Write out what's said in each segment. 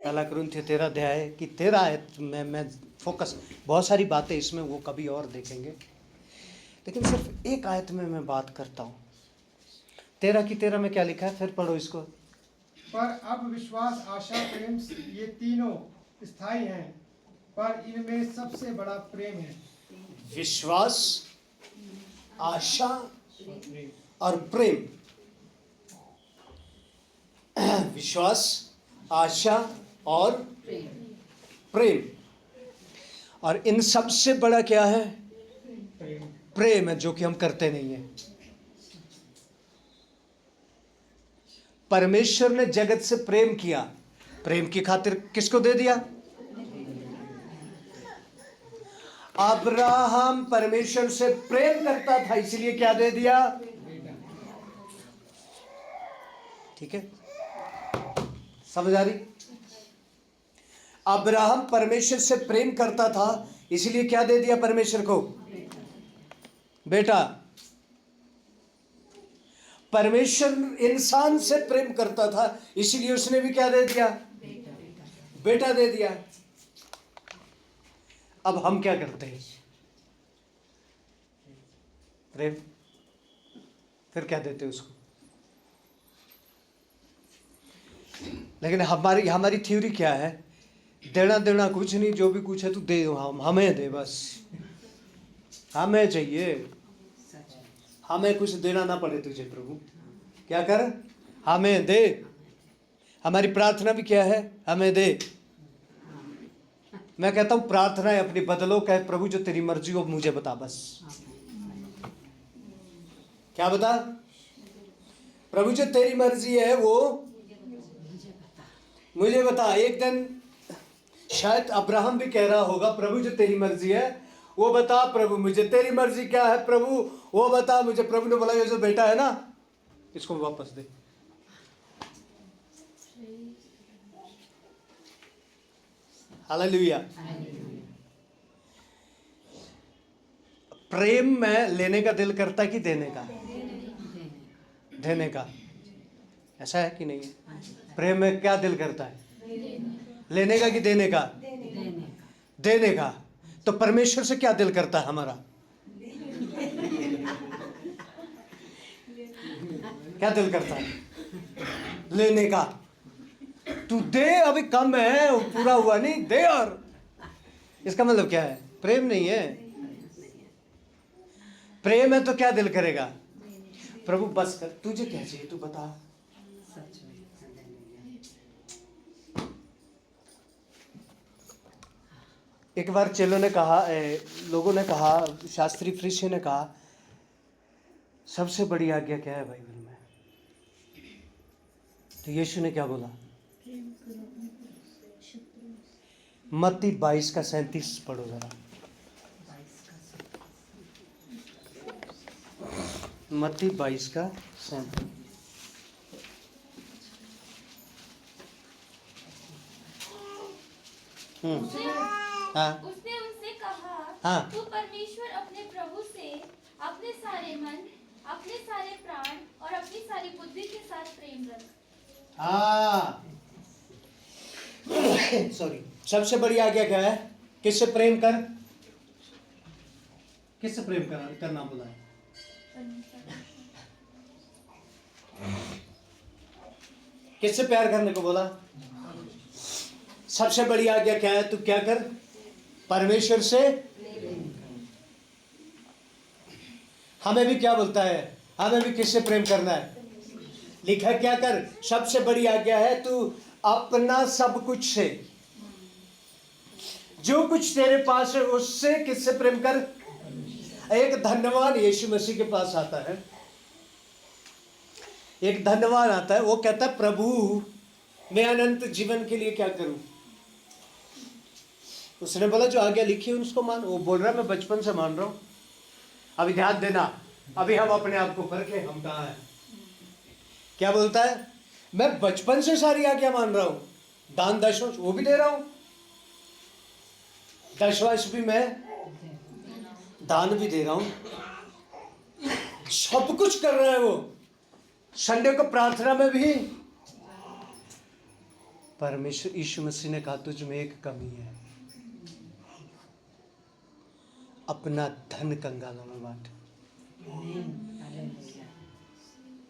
पहला कुरिन्थियों 13 अध्याय की 13 आयत में मैं फोकस, बहुत सारी बातें इसमें वो कभी और देखेंगे, लेकिन सिर्फ एक आयत में मैं बात करता हूँ। 13 की 13 में क्या लिखा है, फिर पढ़ो इसको। पर अब विश्वास, आशा, प्रेम ये तीनों स्थायी हैं, पर इनमें सबसे बड़ा प्रेम है। विश्वास, आशा और प्रेम। विश्वास, आशा और प्रेम। और इन सबसे बड़ा क्या है? प्रेम है, जो कि हम करते नहीं है। परमेश्वर ने जगत से प्रेम किया, प्रेम की खातिर किसको दे दिया? अब्राहम परमेश्वर से प्रेम करता था, इसलिए क्या दे दिया? ठीक है, समझ आ रही? अब्राहम परमेश्वर से प्रेम करता था, इसलिए क्या दे दिया परमेश्वर को? बेटा। परमेश्वर इंसान से प्रेम करता था, इसलिए उसने भी क्या दे दिया? बेटा दे दिया। अब हम क्या करते हैं? प्रेम, फिर क्या देते हैं उसको? लेकिन हमारी थ्योरी क्या है? देना देना कुछ नहीं, जो भी कुछ है तू दे, हमें दे, बस हमें चाहिए, हमें कुछ देना ना पड़े तुझे प्रभु, क्या कर, हमें दे। हमारी प्रार्थना भी क्या है? हमें दे। मैं कहता हूं प्रार्थना है अपनी बदलो, कहे प्रभु जो तेरी मर्जी हो मुझे बता, बस क्या बता? प्रभु जो तेरी मर्जी है वो मुझे बता। एक दिन शायद अब्राहम भी कह रहा होगा, प्रभु जो तेरी मर्जी है वो बता प्रभु मुझे, तेरी मर्जी क्या है प्रभु वो बता मुझे। प्रभु ने बोला ये जो बेटा है ना, इसको वापस दे। हालेलुया। प्रेम में लेने का दिल करता है कि देने का? देने का। ऐसा है कि नहीं है? प्रेम में क्या दिल करता है? लेने का कि देने का? देने का। तो परमेश्वर से क्या दिल करता है हमारा? क्या दिल करता है? लेने का। तू दे, अभी कम है, पूरा हुआ नहीं, दे। और इसका मतलब क्या है? प्रेम नहीं है। प्रेम है तो क्या दिल करेगा? प्रभु बस कर, तुझे क्या चाहिए तू बता। एक बार चेलों ने कहा, लोगों ने कहा, शास्त्री फरीसी ने कहा, सबसे बड़ी आज्ञा क्या है बाइबल में? तो यीशु ने क्या बोला? मत्ती 22 का 37 पढ़ो जरा। मत्ती 22 का 37। उसने उनसे कहा, हाँ। तू परमेश्वर अपने प्रभु से अपने सारे मन, अपने सारे प्राण और अपनी सारी बुद्धि के साथ प्रेम रख। सॉरी, सबसे बड़ी आज्ञा क्या है? किससे प्रेम कर? किससे प्रेम करना बोला है? किससे प्यार करने को बोला? सबसे बड़ी आज्ञा क्या है? तू क्या कर? परमेश्वर से। हमें भी क्या बोलता है? हमें भी किससे प्रेम करना है? लिखा क्या कर? सबसे बड़ी आज्ञा है तू अपना सब कुछ से, जो कुछ तेरे पास है उससे किससे प्रेम कर? एक धन्यवान यीशु मसीह के पास आता है, एक धन्यवान आता है, वो कहता है प्रभु मैं अनंत जीवन के लिए क्या करूं? उसने बोला जो आज्ञा लिखी है उसको मान। वो बोल रहा है मैं बचपन से मान रहा हूं। अभी ध्यान देना, अभी हम अपने आप को परखे, हम कहाँ हैं? क्या बोलता है? मैं बचपन से सारी आज्ञा मान रहा हूं, दान दशवांश वो भी दे रहा हूं, दशवांश भी मैं दान भी दे रहा हूं, सब कुछ कर रहा है वो। संडे को प्रार्थना में भी परमेश्वर यीशु मसीह ने कहा तुझ में एक कमी है, अपना धन कंगालों में बांट।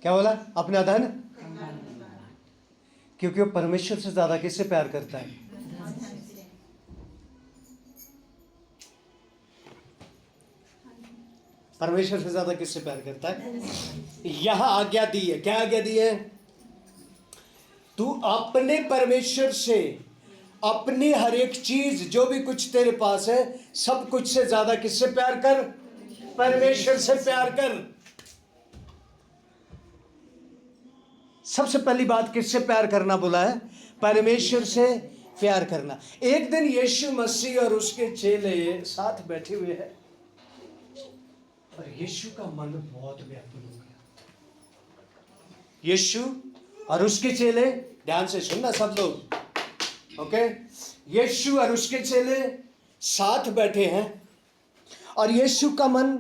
क्या बोला? अपना धन, क्योंकि वो परमेश्वर से ज्यादा किससे प्यार करता है? परमेश्वर से ज्यादा किससे प्यार करता है? यहां आज्ञा दी है। क्या आज्ञा दी है? तू अपने परमेश्वर से अपनी हर एक चीज, जो भी कुछ तेरे पास है, सब कुछ से ज्यादा किससे प्यार कर? परमेश्वर से प्यार कर। सबसे पहली बात किससे प्यार करना बोला है? परमेश्वर से प्यार करना। एक दिन यीशु मसीह और उसके चेले साथ बैठे हुए हैं और यीशु का मन बहुत व्याकुल हो गया। यीशु और उसके चेले, ध्यान से सुनना सब लोग, ओके? यीशु और उसके चेले साथ बैठे हैं और यीशु का मन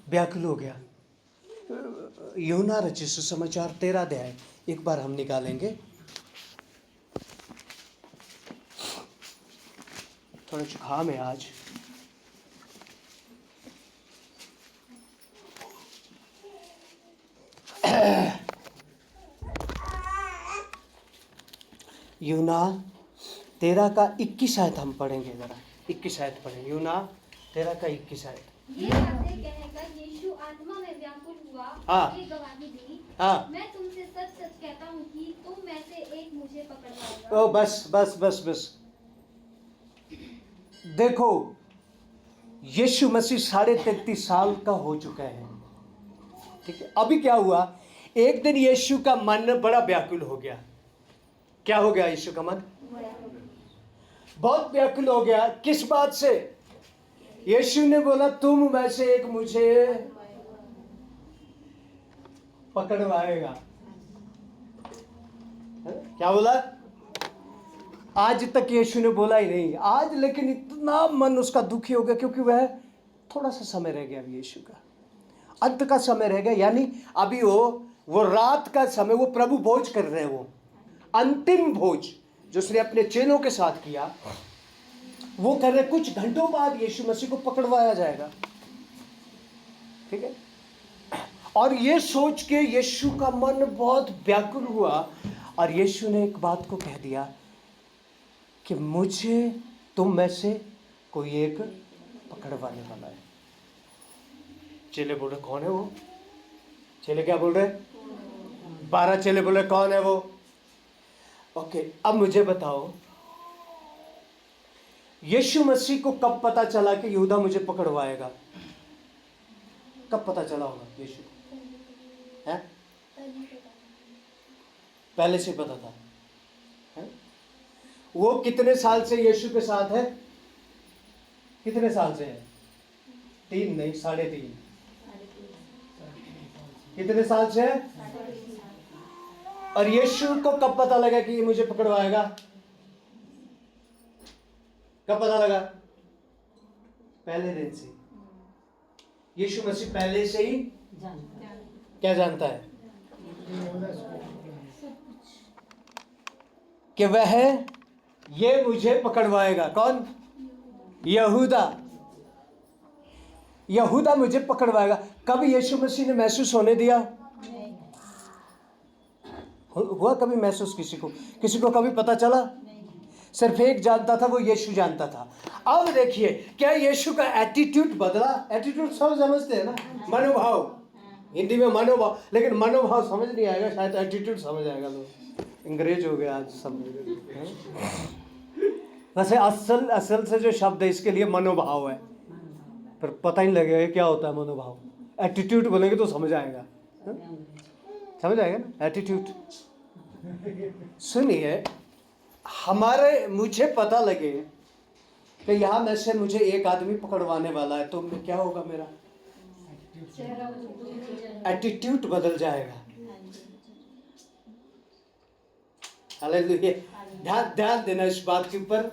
व्याकुल हो गया। यूहन्ना रचित सुसमाचार 13 अध्याय एक बार हम निकालेंगे। थोड़ा जुकाम है आज। यूहन्ना 13 का 21 आयत हम पढ़ेंगे, जरा 21 आयत पढ़ेंगे। यूहन्ना 13 का 21 आयत। ये बातें कहकर यीशु आत्मा में व्याकुल हुआ हाँ। ये गवाही दी, हाँ। मैं तुमसे सच सच कहता हूँ कि तुम में से एक मुझे पकड़वाएगा। ओ बस बस बस बस। देखो, यीशु मसीह 33.5 साल का हो चुका है, ठीक है? अभी क्या हुआ? एक दिन यीशु का मन बड़ा व्याकुल हो गया। क्या हो गया? यीशु का मन बहुत व्याकुल हो गया। किस बात से? यीशु ने बोला तुम में से एक मुझे पकड़वाएगा। क्या बोला? आज तक यीशु ने बोला ही नहीं आज, लेकिन इतना मन उसका दुखी हो गया क्योंकि वह थोड़ा सा समय रह गया। अभी यीशु का अंत का समय रह गया, यानी अभी वो रात का समय, वो प्रभु भोज कर रहे हैं, वो अंतिम भोज जो उसने अपने चेलों के साथ किया वो कर रहे। कुछ घंटों बाद यीशु मसीह को पकड़वाया जाएगा, ठीक है? और ये सोच के यीशु का मन बहुत व्याकुल हुआ और यीशु ने एक बात को कह दिया कि मुझे तुम में से कोई एक पकड़वाने वाला है। चेले बोल रहे कौन है वो? चेले क्या बोल रहे? 12 चेले बोल रहे कौन है वो? ओके, अब मुझे बताओ, यीशु मसीह को कब पता चला कि यहूदा मुझे पकड़वाएगा? कब पता चला होगा यीशु को? है? पहले से पता था, है? वो कितने साल से यीशु के साथ है? कितने साल से है? 3 नहीं, 3.5। कितने साल से है? और यीशु को कब पता लगा कि ये मुझे पकड़वाएगा? कब पता लगा? पहले दिन से। यीशु मसीह पहले से ही क्या जानता है? कि वह ये मुझे पकड़वाएगा। कौन? यहूदा। यहूदा मुझे पकड़वाएगा। कब यीशु मसीह ने महसूस होने दिया? हुआ कभी महसूस किसी को कभी पता चला? सिर्फ एक जानता था, वो यीशु जानता था। अब देखिए, क्या यीशु का एटीट्यूड बदला? एटीट्यूड सब समझते हैं ना, मनोभाव, हिंदी में मनोभाव, लेकिन मनोभाव समझ नहीं आएगा, शायद एटीट्यूड समझ आएगा। लोग अंग्रेज हो गए आज सब। वैसे असल से जो शब्द है इसके लिए मनोभाव है, पर पता ही लगेगा क्या होता है मनोभाव। एटीट्यूड बोलेंगे तो समझ आएगा, समझ आएगा ना एटीट्यूड। सुनिए, मुझे पता लगे कि यहाँ में से मुझे एक आदमी पकड़वाने वाला है, तो क्या होगा? मेरा एटीट्यूड बदल जाएगा। हालेलुया। ध्यान देना इस बात के ऊपर,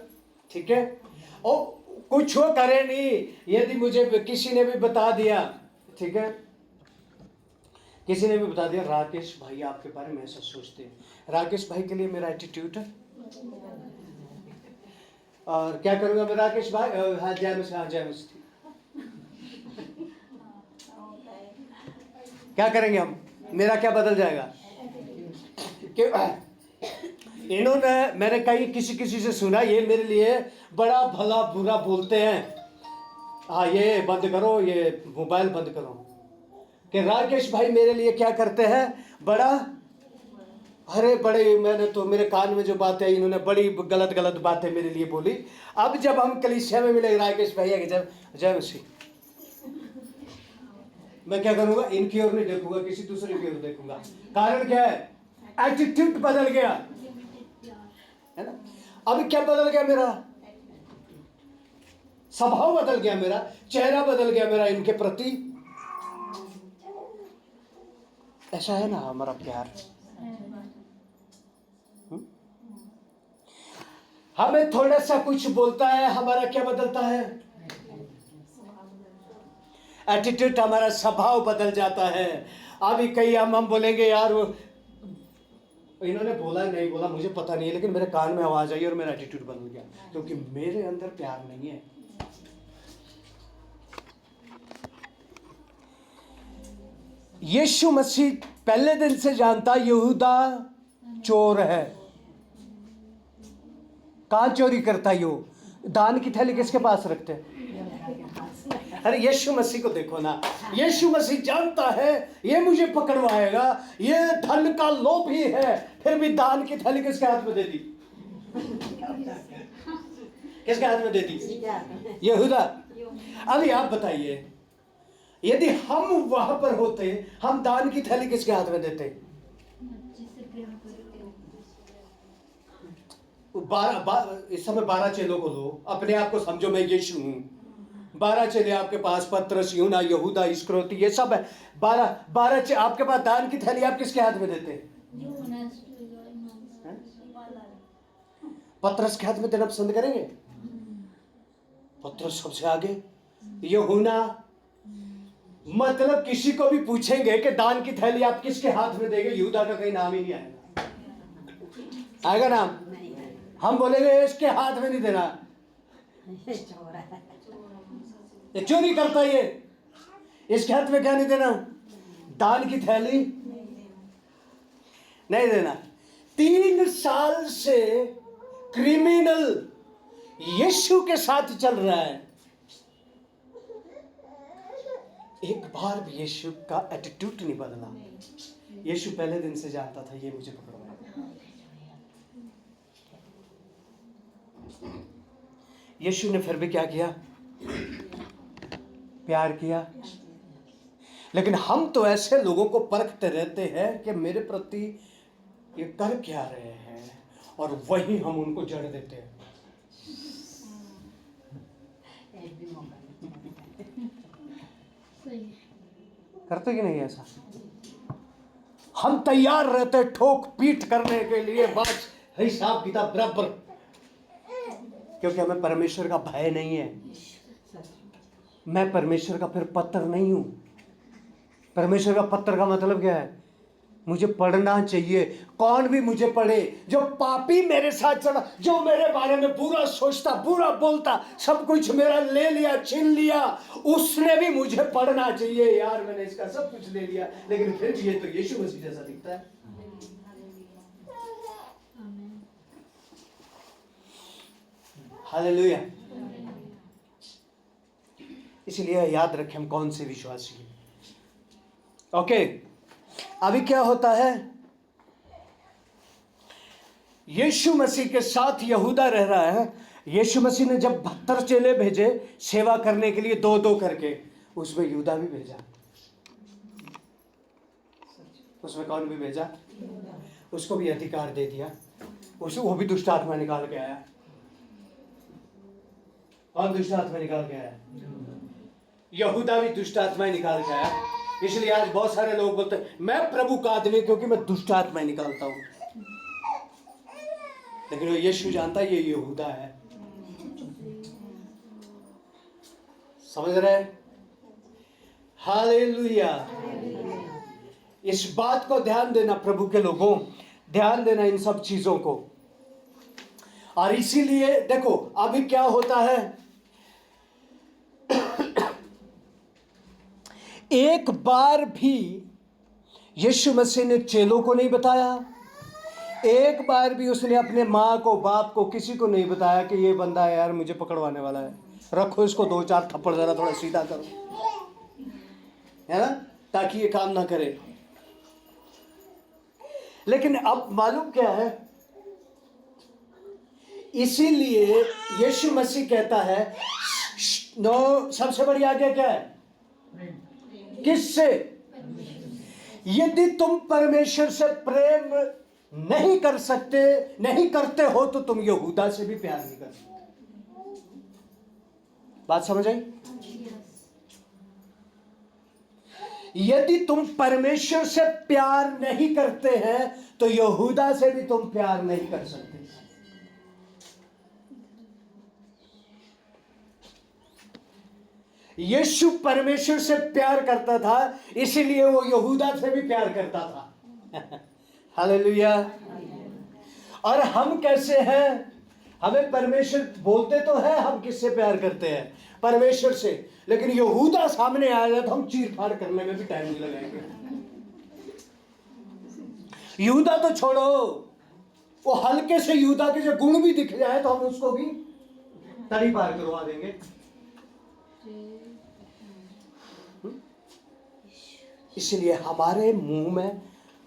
ठीक है? और कुछ वो करे नहीं, यदि मुझे किसी ने भी बता दिया, ठीक है, किसी ने भी बता दिया राकेश भाई आपके बारे में ऐसा सोचते हैं, राकेश भाई के लिए मेरा एटीट्यूड है। और क्या करूँगा मैं राकेश भाई, हाँ जय मसीह, क्या करेंगे हम, मेरा क्या बदल जाएगा? कि इन्होंने, मैंने कहीं किसी से सुना ये मेरे लिए बड़ा भला बुरा बोलते हैं, हाँ ये बंद करो, ये मोबाइल बंद करो, कि राकेश भाई मेरे लिए क्या करते हैं बड़ा, अरे बड़े, मैंने तो मेरे कान में जो बातें इन्होंने बड़ी गलत बातें मेरे लिए बोली। अब जब हम कलीसिया में मिले राकेश भैया के जय मसीह, मैं क्या करूंगा, इनकी ओर नहीं देखूंगा, किसी दूसरे की ओर देखूंगा। कारण क्या है? एटीट्यूड बदल गया है ना। अब क्या बदल गया? मेरा स्वभाव बदल गया, मेरा चेहरा बदल गया मेरा इनके प्रति। ऐसा है ना हमारा प्यार। हमें थोड़ा सा कुछ बोलता है, हमारा क्या बदलता है? एटीट्यूड, हमारा स्वभाव बदल जाता है। अभी कई हम बोलेंगे यार वो इन्होंने बोला नहीं बोला मुझे पता नहीं है, लेकिन मेरे कान में आवाज आई और मेरा एटीट्यूड बदल गया, क्योंकि मेरे अंदर प्यार नहीं है। यीशु मसीह पहले दिन से जानता यहूदा चोर है। कहां चोरी करता है? यो दान की थैली किसके पास रखते हैं? अरे यीशु मसीह को देखो ना, यीशु मसीह जानता है ये मुझे पकड़वाएगा, ये धन का लोभ ही है, फिर भी दान की थैली किसके हाथ में दे दी? किसके हाथ में दे दी? यहूदा। अभी आप बताइए, यदि हम वहां पर होते, हम दान की थैली किसके हाथ में देते? 12 इस समय 12 चेलों को लो, अपने आप को समझो मैं यीशु हूं। 12 चेले आपके पास, पतरस, यूना, यहूदा, इस्करियोती, ये सब है। 12 आपके पास, दान की थैली आप किसके हाथ में देते? पतरस के हाथ में देना पसंद करेंगे? पतरस सबसे आगे, यूना। मतलब किसी को भी पूछेंगे कि दान की थैली आप किसके हाथ में देंगे, यहूदा का कहीं नाम ही नहीं आएगा। आएगा नाम? हम बोलेंगे इसके हाथ में नहीं देना, ये चोरी करता है, ये इसके हाथ में क्या नहीं देना? दान की थैली नहीं देना। 3 साल से क्रिमिनल यीशु के साथ चल रहा है, एक बार भी यीशु का एटीट्यूड नहीं बदला। यीशु पहले दिन से जानता था ये मुझे पकड़वाएगा। यीशु ने फिर भी क्या किया? प्यार किया। लेकिन हम तो ऐसे लोगों को परखते रहते हैं कि मेरे प्रति ये कर क्या रहे हैं, और वही हम उनको जड़ देते हैं। करते कि नहीं ऐसा? हम तैयार रहते ठोक पीट करने के लिए, बस हिसाब किताब बराबर, क्योंकि हमें परमेश्वर का भय नहीं है। मैं परमेश्वर का फिर पत्र नहीं हूं। परमेश्वर का पत्र का मतलब क्या है? मुझे पढ़ना चाहिए। कौन भी मुझे पढ़े, जो पापी मेरे साथ चला, जो मेरे बारे में बुरा सोचता, बुरा बोलता, सब कुछ मेरा ले लिया, छीन लिया, उसने भी मुझे पढ़ना चाहिए। यार मैंने इसका सब कुछ ले लिया, लेकिन फिर भी ये तो यीशु मसीह जैसा दिखता है। हालेलुया। इसलिए याद रखें हम कौन से विश्वासी हैं। ओके, अभी क्या होता है? यीशु मसीह के साथ यहूदा रह रहा है। यीशु मसीह ने जब 72 चेले भेजे सेवा करने के लिए, 2-2 करके, उसमें यहूदा भी भेजा। उसमें कौन भी भेजा? उसको भी अधिकार दे दिया। वो भी दुष्ट आत्मा निकाल के आया। कौन दुष्ट आत्मा निकाल के आया? यहूदा भी दुष्ट आत्मा निकाल के आया। इसलिए आज बहुत सारे लोग बोलते हैं मैं प्रभु का आदमी क्योंकि मैं दुष्ट आत्मा निकालता हूं, लेकिन वो यीशु जानता है ये यहूदा है। समझ रहे? हालेलुया। इस बात को ध्यान देना प्रभु के लोगों, ध्यान देना इन सब चीजों को। और इसीलिए देखो अभी क्या होता है, एक बार भी यीशु मसीह ने चेलों को नहीं बताया, एक बार भी उसने अपने माँ को, बाप को, किसी को नहीं बताया कि ये बंदा है यार मुझे पकड़वाने वाला है, रखो इसको 2-4 थप्पड़ जरा थोड़ा सीधा करो, है ना, ताकि ये काम ना करे। लेकिन अब मालूम क्या है, इसीलिए यीशु मसीह कहता है नो, सबसे बड़ी आज्ञा क्या है? किससे? यदि तुम परमेश्वर से प्रेम नहीं कर सकते, नहीं करते हो, तो तुम यहूदा से भी प्यार नहीं कर सकते। बात समझ आई? यदि तुम परमेश्वर से प्यार नहीं करते हैं तो यहूदा से भी तुम प्यार नहीं कर सकते। यीशु परमेश्वर से प्यार करता था, इसीलिए वो यहूदा से भी प्यार करता था। हालेलुया। और हम कैसे हैं? हमें परमेश्वर बोलते तो है हम किससे प्यार करते हैं? परमेश्वर से। लेकिन यहूदा सामने आएगा तो हम चीर फाड़ करने में भी टाइम नहीं लगाएंगे। यहूदा तो छोड़ो, वो हल्के से यहूदा के जो गुण भी दिख जाए तो हम उसको भी तड़ी पार करवा देंगे। इसलिए हमारे मुंह में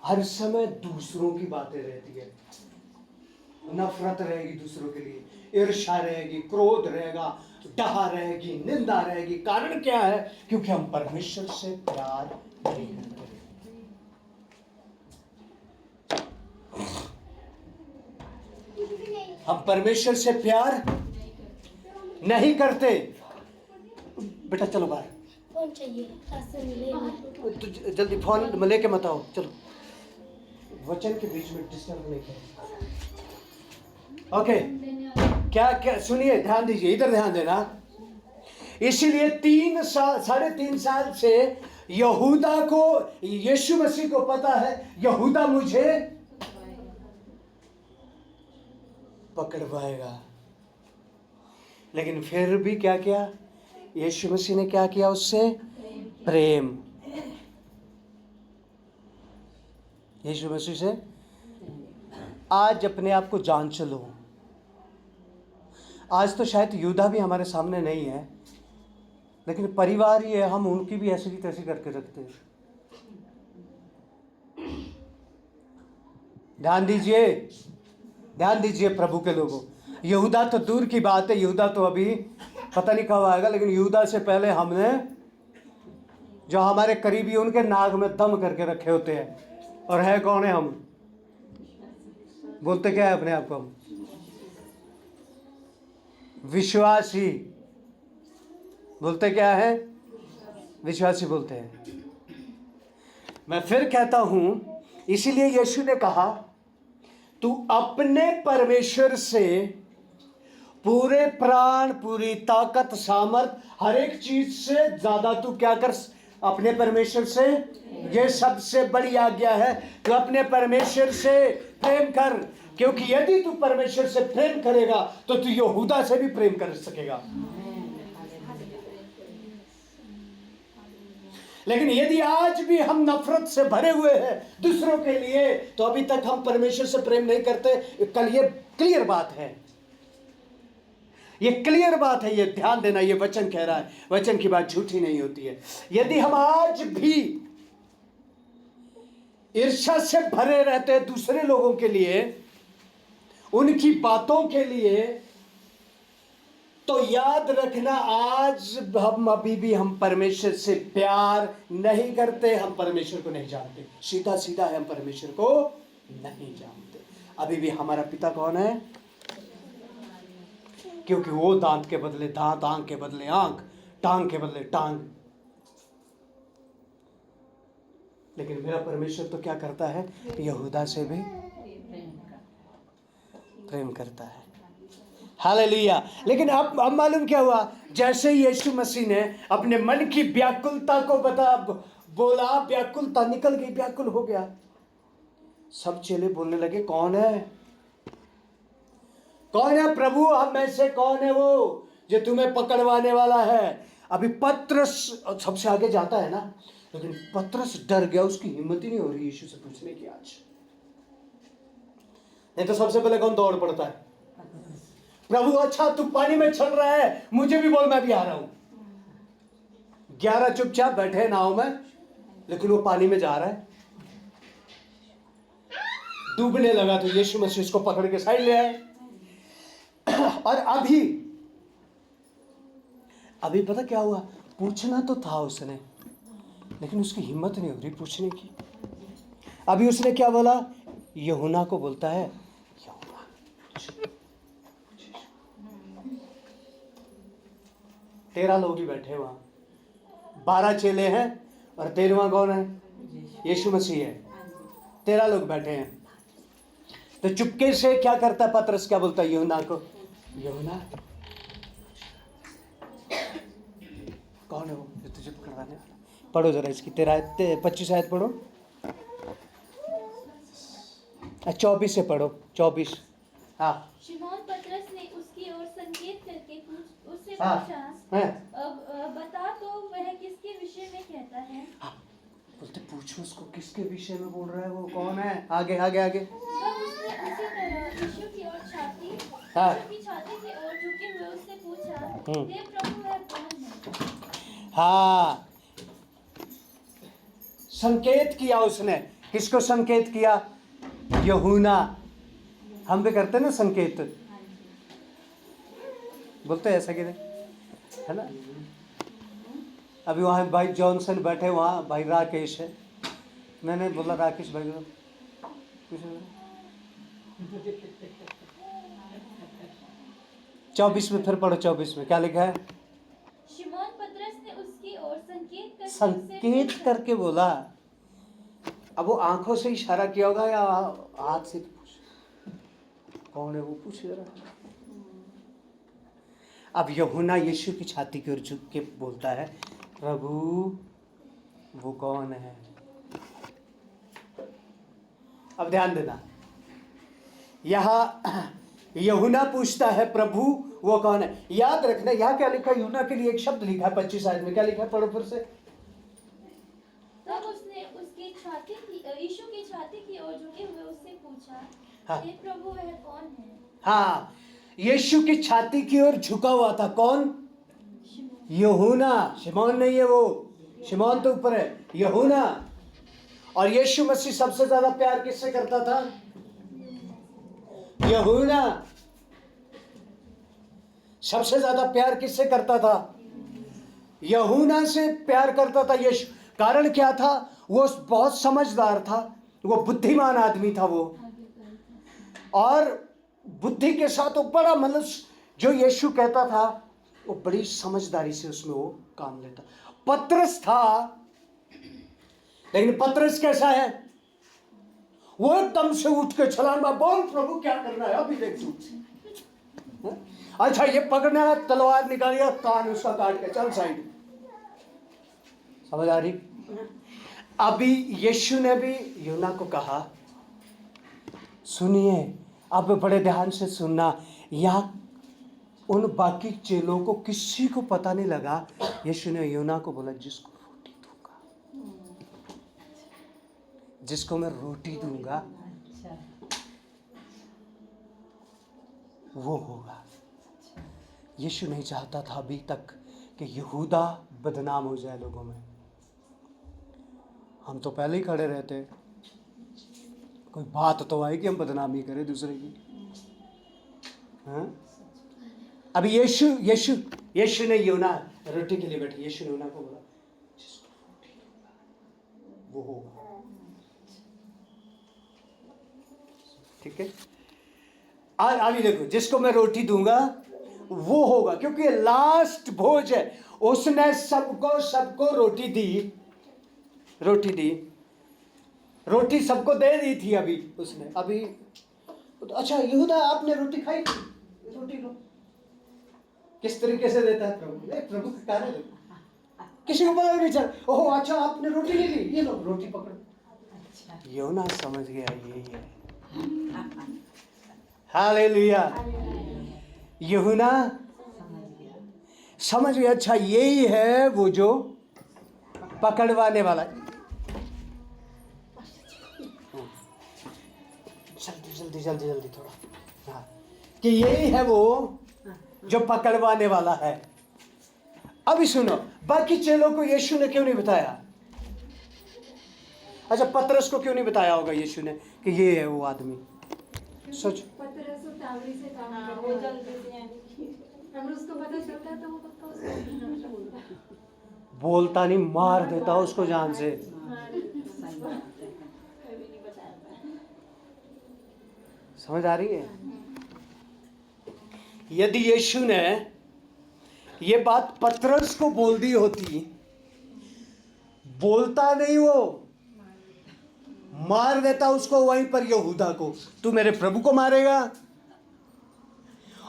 हर समय दूसरों की बातें रहती है, नफरत रहेगी दूसरों के लिए, ईर्ष्या रहेगी, क्रोध रहेगा, डहा रहेगी, निंदा रहेगी। कारण क्या है? क्योंकि हम परमेश्वर से प्यार नहीं करते। हम परमेश्वर से प्यार नहीं करते। बेटा चलो बाहर, फोन चाहिए, तो जल्दी फोन लेके मत आओ, चलो। वचन के बीच में डिस्टर्ब नहीं करें। ओके, क्या क्या सुनिए, ध्यान दीजिए, इधर ध्यान देना। इसीलिए 3.5 साल से यहूदा को, यीशु मसीह को पता है यहूदा मुझे पकड़वाएगा, लेकिन फिर भी क्या किया यीशु मसीह ने? क्या किया उससे? प्रेम। यीशु मसीह से आज अपने आप को जांच लो। आज तो शायद यहूदा भी हमारे सामने नहीं है, लेकिन परिवार ही है, हम उनकी भी ऐसी की तैसी करके रखते हैं। ध्यान दीजिए, ध्यान दीजिए प्रभु के लोगों। यहूदा तो दूर की बात है, यहूदा तो अभी पता नहीं कब आएगा, लेकिन यहूदा से पहले हमने जो हमारे करीबी उनके नाक में दम करके रखे होते हैं। और है कौन है? हम बोलते क्या है अपने आप को? हम विश्वासी बोलते क्या है? विश्वासी बोलते हैं। मैं फिर कहता हूं, इसीलिए यीशु ने कहा तू अपने परमेश्वर से पूरे प्राण, पूरी ताकत, सामर्थ, हर एक चीज से ज्यादा तू क्या कर? अपने परमेश्वर से। यह सबसे बड़ी आज्ञा है, तू अपने परमेश्वर से प्रेम कर, क्योंकि यदि तू परमेश्वर से प्रेम करेगा तो तू यहूदा से भी प्रेम कर सकेगा। लेकिन यदि आज भी हम नफरत से भरे हुए हैं दूसरों के लिए, तो अभी तक हम परमेश्वर से प्रेम नहीं करते। कल ये क्लियर बात है, ये क्लियर बात है, ये ध्यान देना। ये वचन कह रहा है, वचन की बात झूठी नहीं होती है। यदि हम आज भी ईर्ष्या से भरे रहते हैं दूसरे लोगों के लिए, उनकी बातों के लिए, तो याद रखना आज हम अभी भी हम परमेश्वर से प्यार नहीं करते, हम परमेश्वर को नहीं जानते। सीधा सीधा है, हम परमेश्वर को नहीं जानते। अभी भी हमारा पिता कौन है? क्योंकि वो दांत के बदले दांत, आंख के बदले आंख, टांग के बदले टांग। लेकिन मेरा परमेश्वर तो क्या करता है? यहूदा से भी प्रेम करता है। हालेलुया। लेकिन अब मालूम क्या हुआ? जैसे यीशु मसीह ने अपने मन की व्याकुलता को बोला, व्याकुलता निकल गई, व्याकुल हो गया। सब चेले बोलने लगे, कौन है, कौन है प्रभु, हम में से कौन है वो जो तुम्हें पकड़वाने वाला है। अभी पतरस सबसे आगे जाता है ना, लेकिन पतरस डर गया, उसकी हिम्मत ही नहीं हो रही यीशु से पूछने की आज। नहीं तो सबसे पहले कौन दौड़ पड़ता है, प्रभु अच्छा तू पानी में चल रहा है, मुझे भी बोल, मैं भी आ रहा हूं। 11 चुपचाप बैठे नाव में, लेकिन वो पानी में जा रहा है, डूबने लगा, तो यीशु मसीह उसको पकड़ के साइड ले आए। और अभी पता क्या हुआ, पूछना तो था उसने, लेकिन उसकी हिम्मत नहीं हो रही पूछने की। अभी उसने क्या बोला, यूहन्ना को बोलता है, यूहन्ना 13 लोग ही बैठे वहां, 12 चेले हैं और 13वां कौन है, यीशु मसीह है। 13 लोग बैठे हैं। तो चुपके से क्या करता है पतरस, क्या बोलता है यूहन्ना को, यूहन्ना कौन है वो जो तुझे पकड़वाने वाला। पढ़ो जरा इसकी 25 आयत पढ़ो, 24 से पढ़ो, 24। हाँ शिमोन पतरस ने उसकी ओर संकेत करके उससे हाँ, पूछा, हाँ। बता तो वह किसके विषय में कहता है। हाँ, बोलते पूछो उसको किसके विषय में बोल रहा है, वो कौन है। आगे आगे आगे। तब उसने उसी तरह यीशु की ओर छाती हाँ। यीशु की छाती की ओर झुके हुए उससे पूछा, हे प्रभु वह कौन है। हाँ, संकेत किया उसने, किसको संकेत किया, यूहन्ना। हम भी करते ना संकेत, बोलते ऐसा कि नहीं, है ना। अभी वहाँ भाई जॉनसन बैठे, वहाँ भाई राकेश है, मैंने बोला राकेश भाई को कुछ 24 में फिर पढ़ो, 24 में क्या लिखा है। शिमोन पतरस ने उसकी ओर संकेत करके संकेत करके बोला, अब वो आंखों से इशारा किया होगा या हाथ से पूछ, कौन है वो पूछ जरा। अब यूहन्ना यीशु की छाती की ओर झुक के बोलता है, प्रभु वो कौन है। अब ध्यान देना, यहां यूहन्ना पूछता है प्रभु वो कौन है। याद रखना यहां क्या लिखा है, यूहन्ना के लिए एक शब्द लिखा है 25 आयत में, क्या लिखा है, पढ़ो फिर से। तब उसने उसकी छाती की यीशु की छाती की ओर झुके हुए उससे पूछा, हाँ। हे प्रभु वह कौन है। हाँ, यीशु की छाती की ओर झुका हुआ था कौन, यूहन्ना। शिमोन नहीं है वो, शिमोन तो ऊपर है, यूहन्ना। और यीशु मसीह सबसे ज्यादा प्यार किससे करता था, यूहन्ना। सबसे ज्यादा प्यार किससे करता था, यूहन्ना से प्यार करता था यीशु। कारण क्या था, वो बहुत समझदार था, वो बुद्धिमान आदमी था वो, और बुद्धि के साथ वो बड़ा मतलब जो यीशु कहता था वो बड़ी समझदारी से उसमें वो काम लेता। पतरस था, लेकिन पतरस कैसा है, वो एकदम से उठ के छलांग मारा, बोल प्रभु क्या करना है, अभी देख तू। अच्छा ये पकड़ना है, तलवार निकालिए, कान उसका काट के चल साइड। समझ आ रही। अभी यीशु ने भी यूहन्ना को कहा, सुनिए, अब बड़े ध्यान से सुनना, यहाँ उन बाकी चेलों को किसी को पता नहीं लगा। यीशु ने यूहन्ना को बोला, जिसको रोटी दूंगा, जिसको मैं रोटी दूंगा वो होगा। यीशु नहीं चाहता था अभी तक कि यहूदा बदनाम हो जाए लोगों में। हम तो पहले ही खड़े रहते, कोई बात तो आई कि हम बदनामी करें दूसरे की। हाँ? अभी यीशु ने यूहन्ना रोटी के लिए बैठे, यीशु ने यूहन्ना को बोला, जिसको रोटी दूंगा वो होगा। ठीक है, आज अभी देखो, जिसको मैं रोटी दूंगा वो होगा, क्योंकि लास्ट भोज है। उसने सबको रोटी दी, रोटी सबको दे दी थी अभी उसने। अभी अच्छा यहूदा आपने रोटी खाई थी, रोटी लो। किस तरीके से देता है प्रभु, प्रभु के कार्य देखो किसी को पता भी नहीं चल। ओह अच्छा आपने रोटी नहीं ली, ये लो रोटी पकड़ो। यूहन्ना समझ गया यही है। हालेलुया। यूहन्ना समझ गया, अच्छा यही है वो जो पकड़वाने वाला। जल्दी जल्दी जल्दी जल्दी थोड़ा। हाँ, कि यही है वो जो पकड़वाने वाला है। अभी सुनो, बाकी चेलों को यीशु ने क्यों नहीं बताया? अच्छा पतरस को क्यों नहीं बताया होगा यीशु ने कि ये है वो आदमी? सोच, पतरस उतावली से काम कर रहा है। अगर उसको पता चलता तो वो पक्का उसको बोलता। बोलता नहीं, मार देता उसको जान से। समझ आ रही है? यदि यीशु ने ये बात पतरस को बोल दी होती, बोलता नहीं, वो मार देता उसको वहीं पर, यहूदा को। तू मेरे प्रभु को मारेगा?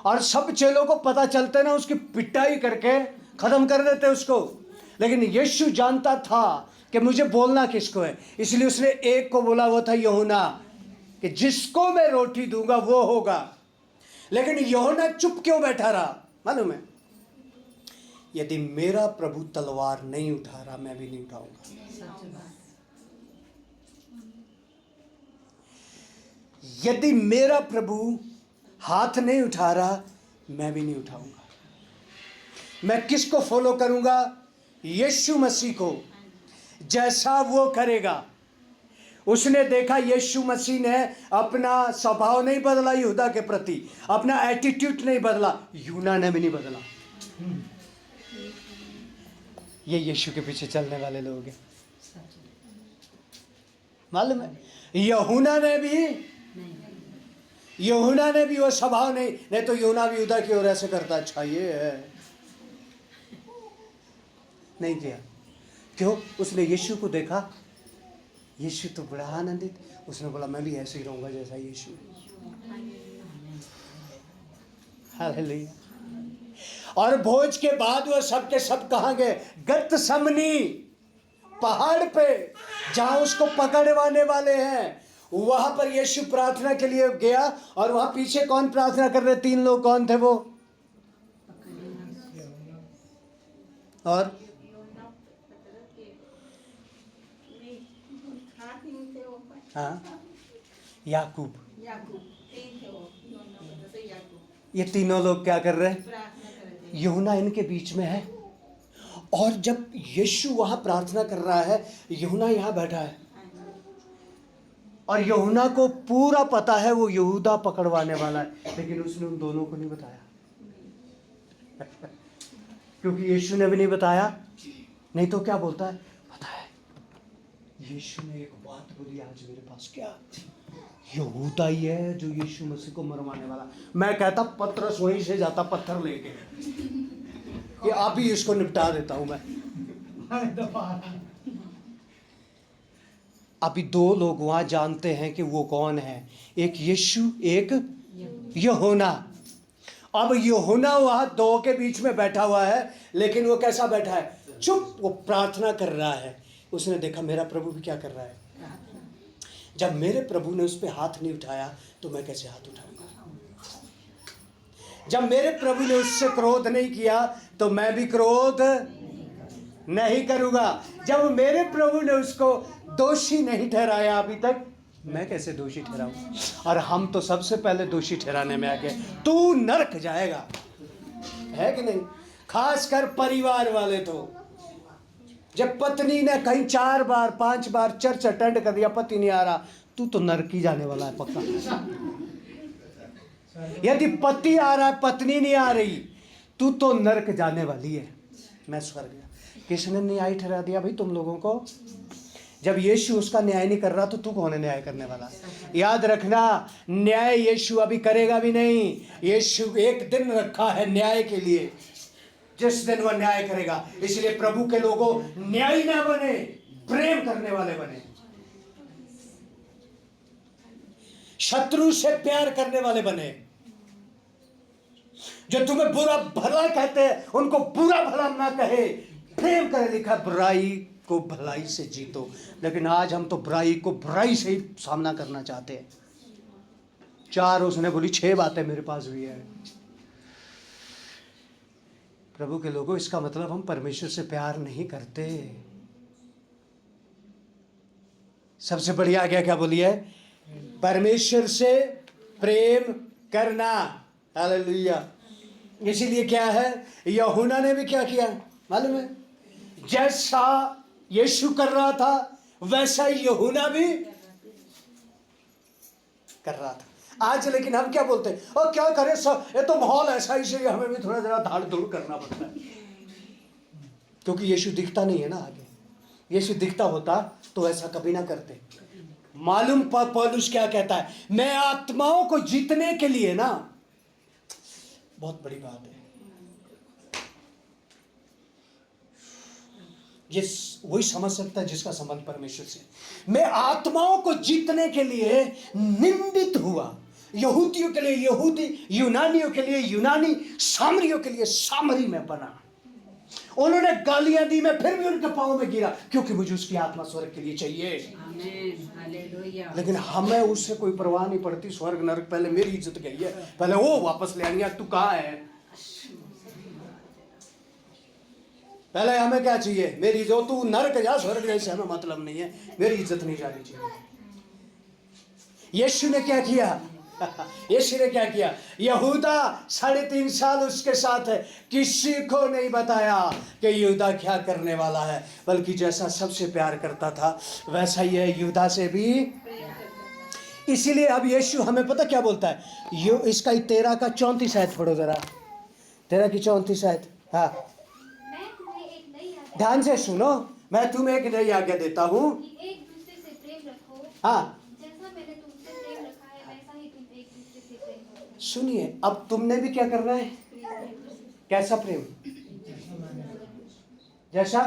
और सब चेलों को पता चलते ना, उसकी पिटाई करके खत्म कर देते उसको। लेकिन यीशु जानता था कि मुझे बोलना किसको है, इसलिए उसने एक को बोला, वो था यूहन्ना, कि जिसको मैं रोटी दूंगा वो होगा। लेकिन यूहन्ना चुप क्यों बैठा रहा मालूम है? यदि मेरा प्रभु तलवार नहीं उठा रहा, मैं भी नहीं उठाऊंगा। यदि मेरा प्रभु हाथ नहीं उठा रहा, मैं भी नहीं उठाऊंगा। मैं किसको फॉलो करूंगा? यीशु मसीह को। जैसा वो करेगा। उसने देखा यीशु मसीह ने अपना स्वभाव नहीं बदला यहूदा के प्रति, अपना एटीट्यूड नहीं बदला, यूहन्ना ने भी नहीं बदला। ये यीशु के पीछे चलने वाले लोग हैं, मालूम है? यूहन्ना ने भी वो स्वभाव नहीं तो यूहन्ना भी यहूदा की ओर ऐसे करता, अच्छा ये है, नहीं किया। क्यों? उसने यीशु को देखा, यीशु तो बड़ा आनंदित, उसने बोला मैं भी ऐसे ही रहूंगा जैसा यीशु। हालेलुया। और भोज के बाद वो सब के सब कहाँ गए? गतसमनी पहाड़ पे, जहां उसको पकड़वाने वाले हैं, वहां पर यीशु प्रार्थना के लिए गया। और वहां पीछे कौन प्रार्थना कर रहे? 3 लोग कौन थे वो? और हाँ, याकूब। ये तीनों लोग क्या कर रहे हैं? यूहन्ना इनके बीच में है। और जब यीशु वहां प्रार्थना कर रहा है, यूहन्ना यहां बैठा है, और यूहन्ना को पूरा पता है वो यहूदा पकड़वाने वाला है, लेकिन उसने उन दोनों को नहीं बताया। क्योंकि यीशु ने भी नहीं बताया, नहीं तो क्या बोलता है? पता है यीशु ने एक बात बोली आज मेरे पास, क्या? यहूदा ही है जो यीशु मसीह को मरवाने वाला। मैं कहता पतरस वहीं से जाता पत्थर लेके कि आप ही इसको निपटा देता हूं मैं। अभी 2 लोग वहां जानते हैं कि वो कौन है, एक यीशु, एक यूहन्ना। अब यूहन्ना वहां 2 के बीच में बैठा हुआ है, लेकिन वो कैसा बैठा है? चुप। वो प्रार्थना कर रहा है। उसने देखा मेरा प्रभु भी क्या कर रहा है। जब मेरे प्रभु ने उस पर हाथ नहीं उठाया तो मैं कैसे हाथ उठाऊंगा? जब मेरे प्रभु ने उससे क्रोध नहीं किया तो मैं भी क्रोध नहीं करूंगा। जब मेरे प्रभु ने उसको दोषी नहीं ठहराया अभी तक, मैं कैसे दोषी ठहराऊं? और हम तो सबसे पहले दोषी ठहराने में आ गए। तू नरक जाएगा, है कि नहीं? खासकर परिवार वाले तो, जब पत्नी ने कहीं 4 बार 5 बार चर्च अटेंड कर दिया, पति नहीं आ रहा, तू तो नरक ही जाने वाला है पक्का। यदि पति आ रहा है पत्नी नहीं आ रही, तू तो नरक जाने वाली है। मैं स्वर्ग गया। किसने न्याय ठहरा दिया भाई तुम लोगों को? जब यीशु उसका न्याय नहीं कर रहा तो तू कौन है न्याय करने वाला? याद रखना, न्याय यीशु अभी करेगा भी नहीं। यीशु एक दिन रखा है न्याय के लिए, जिस दिन वह न्याय करेगा। इसलिए प्रभु के लोगों, न्यायी ना बने, प्रेम करने वाले बने, शत्रु से प्यार करने वाले बने। जो तुम्हें बुरा भला कहते हैं उनको बुरा भला ना कहे, प्रेम करें, लिखा बुराई को भलाई से जीतो। लेकिन आज हम तो बुराई को बुराई से ही सामना करना चाहते हैं। 4 उसने बोली 6 बातें मेरे पास भी है। प्रभु के लोगों, इसका मतलब हम परमेश्वर से प्यार नहीं करते। सबसे बड़ी आज्ञा क्या बोली है? परमेश्वर से प्रेम करना। हालेलुया। इसीलिए क्या है, यूहन्ना ने भी क्या किया मालूम है? जैसा यीशु कर रहा था वैसा ही यूहन्ना भी कर रहा था। आज लेकिन हम क्या बोलते हैं, और क्या करें सब, ये तो माहौल ऐसा ही है, हमें भी थोड़ा जरा धाड़ धूड़ करना पड़ता है। क्योंकि यीशु दिखता नहीं है ना आगे। यीशु दिखता होता तो ऐसा कभी ना करते। मालूम पौलुस क्या कहता है, मैं आत्माओं को जीतने के लिए ना, बहुत बड़ी बात है ये, वही समझ सकता है जिसका संबंध परमेश्वर से। मैं आत्माओं को जीतने के लिए निंदित हुआ। यहूदियों के लिए यहूदी, यूनानियों के लिए यूनानी, सामरियों के लिए सामरी में बना। उन्होंने गालियां दी, मैं फिर भी उनके पांव में गिरा, क्योंकि मुझे उसकी आत्मा स्वर्ग के लिए चाहिए। लेकिन हमें उससे कोई परवाह नहीं पड़ती। स्वर्ग नरक, पहले मेरी इज्जत गई है, पहले वो वापस ले आएंगे। तू कहाँ है? पहले हमें क्या चाहिए? मेरी जो, तू नरक जा स्वर्ग जा, इससे हमें मतलब नहीं है, मेरी इज्जत नहीं जानी चाहिए। यीशु ने क्या किया? यीशु ने क्या किया? यहूदा 3.5 साल उसके साथ है, किसी को नहीं बताया कि यहूदा क्या करने वाला है, बल्कि जैसा सबसे प्यार करता था वैसा ही है यहूदा से भी। इसीलिए अब यीशु हमें पता क्या बोलता है? यो इसका 13 का 34 आयत पढ़ो जरा। 13 की 34 आयत। हाँ, मैं तुम्हें एक नई आज्ञा, ध्यान से सुनो, मैं तुम्हें एक नई आज्ञा देता हूँ कि एक दूसरे से प्रेम रखो। हाँ, जैसा मैंने तुमसे प्रेम रखा है वैसा ही तुम एक दूसरे से प्रेम करो। सुनिए, अब तुमने भी क्या करना है? कैसा प्रेम? जैसा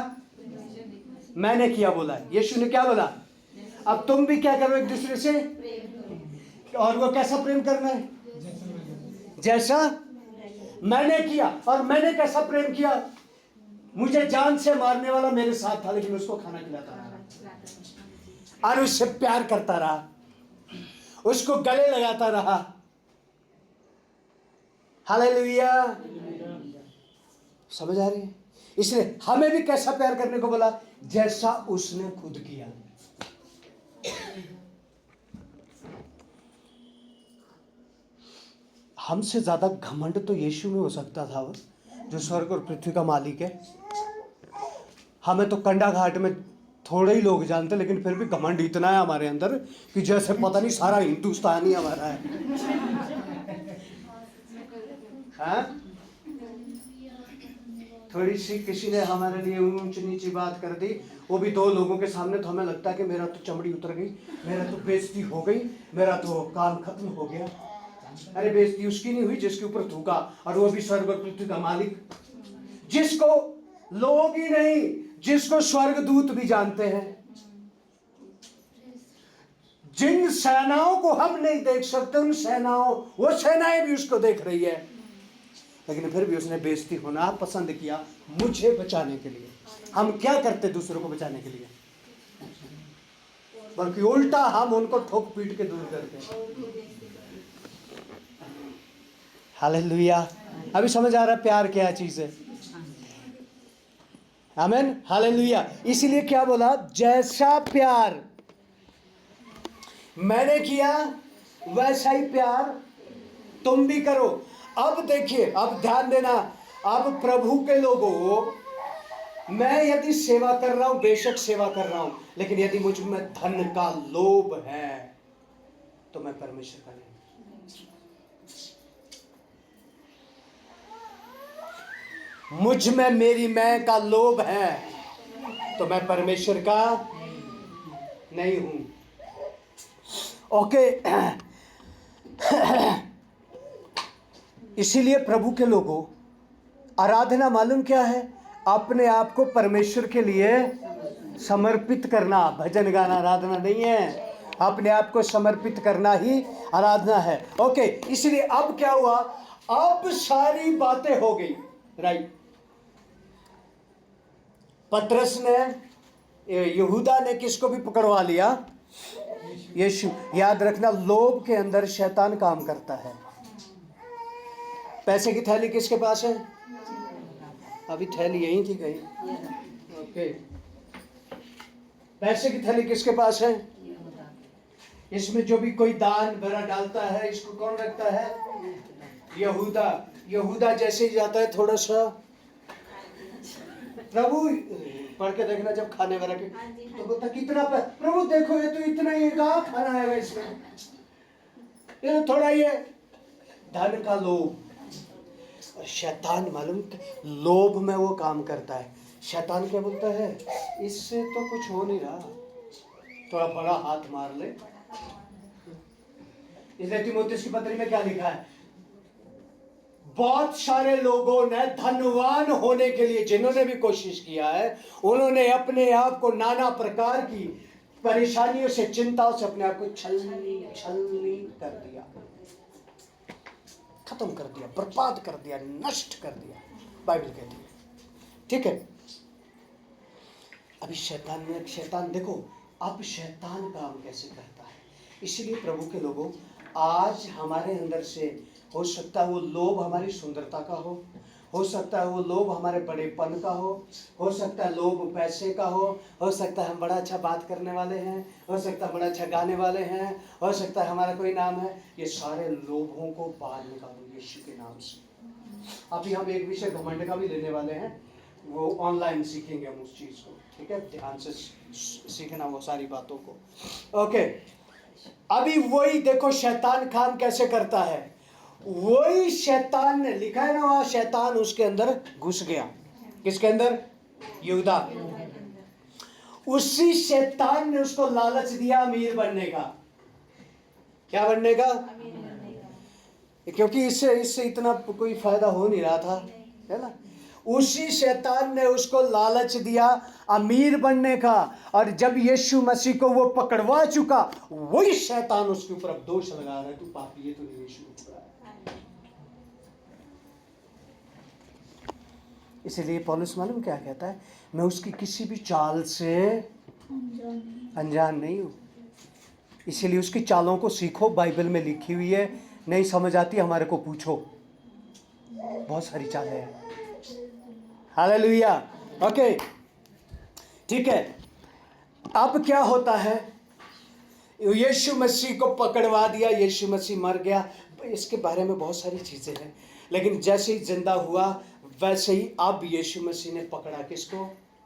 मैंने किया बोला है। यीशु ने क्या बोला? अब तुम भी क्या करो एक दूसरे से, और वो कैसा प्रेम करना है? जैसा मैंने किया। और मैंने कैसा प्रेम किया? मुझे जान से मारने वाला मेरे साथ था, लेकिन उसको खाना खिलाता रहा और उससे प्यार करता रहा, उसको गले लगाता रहा। हालेलुया। समझ आ रही है? इसलिए हमें भी कैसा प्यार करने को बोला? जैसा उसने खुद किया। हमसे ज्यादा घमंड तो यीशु में हो सकता था, वो जो स्वर्ग और पृथ्वी का मालिक है। हमें तो कंडा घाट में थोड़े ही लोग जानते, लेकिन फिर भी घमंड इतना है हमारे अंदर कि जैसे पता नहीं सारा हिंदुस्तान ही हमारा है। हाँ? थोड़ी सी किसी ने हमारे लिए ऊंच नीची बात कर दी, वो भी 2 लोगों के सामने, तो हमें लगता है कि मेरा तो चमड़ी उतर गई, मेरा तो बेइज्जती हो गई, मेरा तो काम खत्म हो गया। अरे बेइज्जती उसकी नहीं हुई जिसके ऊपर थूका, और वो भी स्वर्ग और पृथ्वी का मालिक, जिसको लोग ही नहीं, जिसको स्वर्गदूत भी जानते हैं। जिन सेनाओं को हम नहीं देख सकते, उन सेनाओं, वो सेनाएं भी उसको देख रही है, लेकिन फिर भी उसने बेइज्जती होना पसंद किया मुझे बचाने के लिए। हम क्या करते दूसरों को बचाने के लिए? बल्कि उल्टा हम उनको ठोक पीट के दूर करते। हालेलुया। अभी समझ आ रहा प्यार क्या चीज है? आमीन। हालेलुया। इसीलिए क्या बोला? जैसा प्यार मैंने किया वैसा ही प्यार तुम भी करो। अब देखिए, अब ध्यान देना, अब प्रभु के लोगों, मैं यदि सेवा कर रहा हूं, बेशक सेवा कर रहा हूं, लेकिन यदि मुझ में धन का लोभ है तो मैं परमेश्वर का नहीं। मुझ में मेरी मैं का लोभ है तो मैं परमेश्वर का नहीं हूं। ओके। इसीलिए प्रभु के लोगों, आराधना मालूम क्या है? अपने आप को परमेश्वर के लिए समर्पित करना। भजन गाना आराधना नहीं है, अपने आप को समर्पित करना ही आराधना है। ओके। इसलिए अब क्या हुआ? अब सारी बातें हो गई, राइट? पतरस ने, यहूदा ने किसको भी पकड़वा लिया? यीशु। याद रखना, लोभ के अंदर शैतान काम करता है। पैसे की थैली किसके पास है? अभी थैली यहीं थी कहीं। ओके, पैसे की थैली किसके पास है? इसमें जो भी कोई दान भरा डालता है, इसको कौन रखता है? यहूदा। यहूदा जैसे ही जाता है थोड़ा सा, प्रभु पढ़ के देखना जब खाने वाला के, तो बोलता कितना प्रभु देखो ये तो इतना ही कहाँ खाना है इसमें, ये तो थोड़ा ये धन का लोभ। और शैतान मालूम लोभ में वो काम करता है। शैतान क्या बोलता है? इससे तो कुछ हो नहीं रहा, थोड़ा बड़ा हाथ मार ले। इसलिए तीमुथियुस की पत्री में क्या लिखा है? बहुत सारे लोगों ने धनवान होने के लिए जिन्होंने भी कोशिश किया है, उन्होंने अपने आप को नाना प्रकार की परेशानियों से, चिंताओं से अपने आप को छलनी कर दिया, खत्म कर दिया, बर्बाद कर दिया, नष्ट कर दिया, बाइबल कहती है। ठीक है, अभी शैतान देखो, अब शैतान काम कैसे करता है। इसलिए प्रभु के लोगों, आज हमारे अंदर से हो सकता है वो लोभ हमारी सुंदरता का हो सकता है वो लोभ हमारे बड़ेपन का हो सकता है लोभ पैसे का हो सकता है हम बड़ा अच्छा बात करने वाले हैं, हो सकता है बड़ा अच्छा गाने वाले हैं, हो सकता है हमारा कोई नाम है। ये सारे लोभों को बाहर निकालो यीशु के नाम से। अभी हम एक विषय घमंड का भी लेने वाले हैं, वो ऑनलाइन सीखेंगे हम उस चीज़ को। ठीक है, ध्यान से सीखना वो सारी बातों को। ओके, अभी वही देखो शैतान काम कैसे करता है। वही शैतान ने लिखा है ना, वहां शैतान उसके अंदर घुस गया। किसके अंदर? यहूदा। उसी शैतान ने उसको लालच दिया अमीर बनने का। क्या बनने का? क्योंकि इससे इतना कोई फायदा हो नहीं रहा था, है ना। उसी शैतान ने उसको लालच दिया अमीर बनने का, और जब यीशु मसीह को वो पकड़वा चुका, वही शैतान उसके ऊपर अब दोष लगा रहा है, तू पापी है, तू यीशु को पकड़ा है। इसलिए पौलुस मालूम क्या कहता है? मैं उसकी किसी भी चाल से अनजान नहीं हूँ। इसीलिए उसकी चालों को सीखो, बाइबल में लिखी हुई है। नहीं समझ आती हमारे को पूछो, बहुत सारी चालें हैं। हालेलुया। ओके, ठीक है। अब क्या होता है? यीशु मसीह को पकड़वा दिया, यीशु मसीह मर गया, इसके बारे में बहुत सारी चीज़ें हैं। लेकिन जैसे ही जिंदा हुआ, वैसे ही अब यीशु मसीह ने पकड़ा किसको?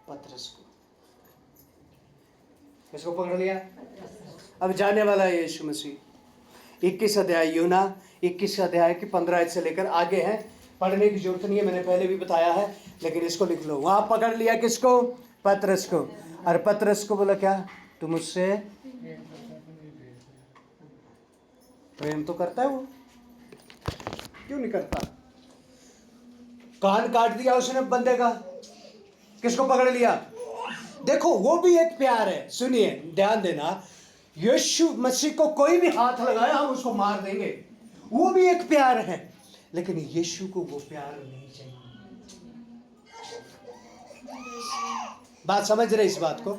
पतरस को। किसको पकड़ लिया? अब जाने वाला है यीशु मसीह। 21 अध्याय यूना 21 अध्याय की 15 से लेकर आगे है, पढ़ने की जरूरत नहीं है, मैंने पहले भी बताया है, लेकिन इसको लिख लो। वहां पकड़ लिया किसको? पतरस को। और पतरस को बोला क्या? तू मुझसे प्रेम तो करता है, वो क्यों नहीं करता? कान काट दिया उसने बंदे का। किसको पकड़ लिया? देखो, वो भी एक प्यार है। सुनिए, ध्यान देना, यीशु मसीह को कोई भी हाथ लगाया हम उसको मार देंगे, वो भी एक प्यार है। लेकिन यीशु को वो प्यार नहीं चाहिए। बात समझ रहे इस बात को?